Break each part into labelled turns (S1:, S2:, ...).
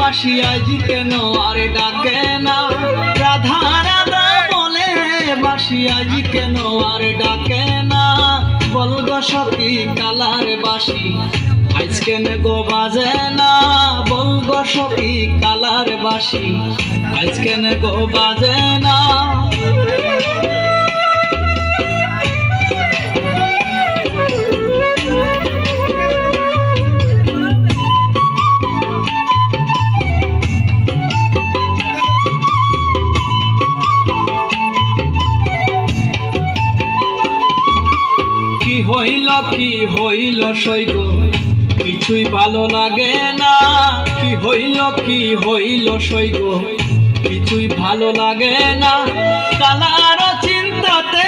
S1: বাসি আজ কেন আর ডাকে না, রাধা রাধা বলে বাসি আজ কেন আর ডাকে না। বলগো সখী কালার বাসি আজ কেন গো বাজে না, বলগো সখী কালার বাসি আজ কেন গো বাজে না। কি হইল সৈগ কিছুই ভালো লাগে না, কি হইল সৈগ কিছুই ভালো লাগে না। কালার চিন্তাতে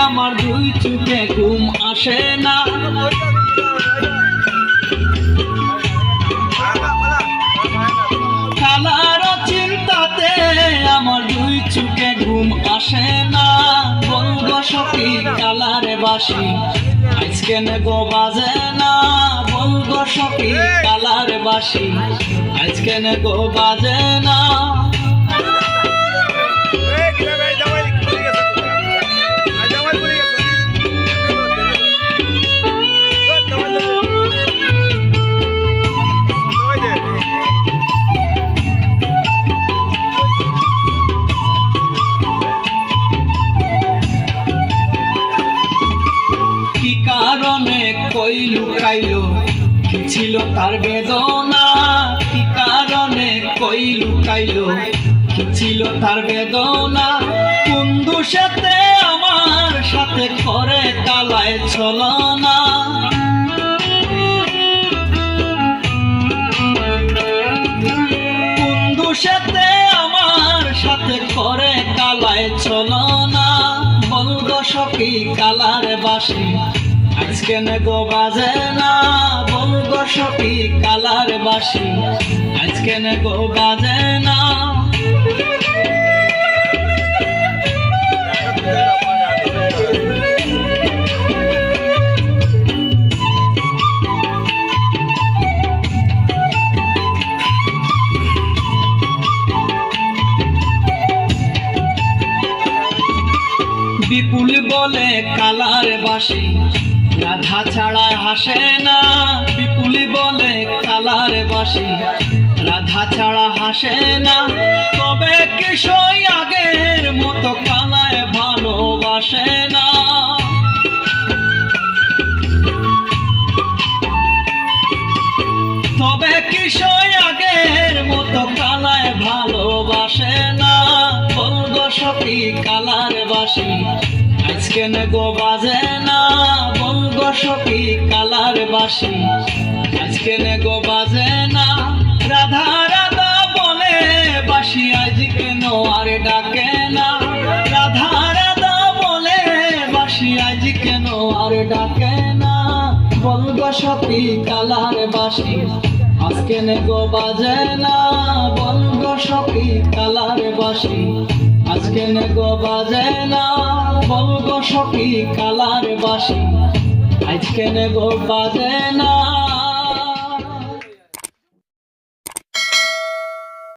S1: আমার দুই চোখে ঘুম আসে না, কালার চিন্তাতে আমার দুই চোখে ঘুম আসে না। বলগো সখী কালার বাসি আজ কেন গো বাজে না, বলগো সখী কালার বাসি আজ কেন গো বাজে না। কই লুকাইলো কি ছিল তার বেদনা, কি কারণে কই লুকাইলো কি ছিল তার বেদনা। কোন দোষেতে আমার সাথে করে কালায় ছলনা, কোন দোষেতে আমার সাথে করে কালায় ছলনা। বলগো সখী কালার বাসি আজ কেন গো বাজে না, বলগো সখী কালার বাসি আজ কেন গো বাজে না। বিপুল বলে কালার বাসি রাধা ছাড়া হাসে না, বিপুল বলে কালার বাসি রাধা ছাড়া হাসে না। তবে কিশোর আগের মতো কালায় ভালোবাসে না, তবে কিশোর আগের মতো কালায় ভালোবাসে না। বলগো সখী কালার বাসি আজ কেন গো বাজে না, বলগো সখী কালার বাসি আজ কেন গো বাজে না। রাধা রাধা বলে বাসি আজ কেন আর ডাকে না, রাধা রাধা বলে বাসি আজ কেন আর ডাকে না। বলগো সখী কালার বাসি আজ কেন গো বাজে না, বলগো সখী কালার বাসি আজ কেন গো বাজে না। বলগো সখী কালার বাসি আজ কেন গো বাজে না।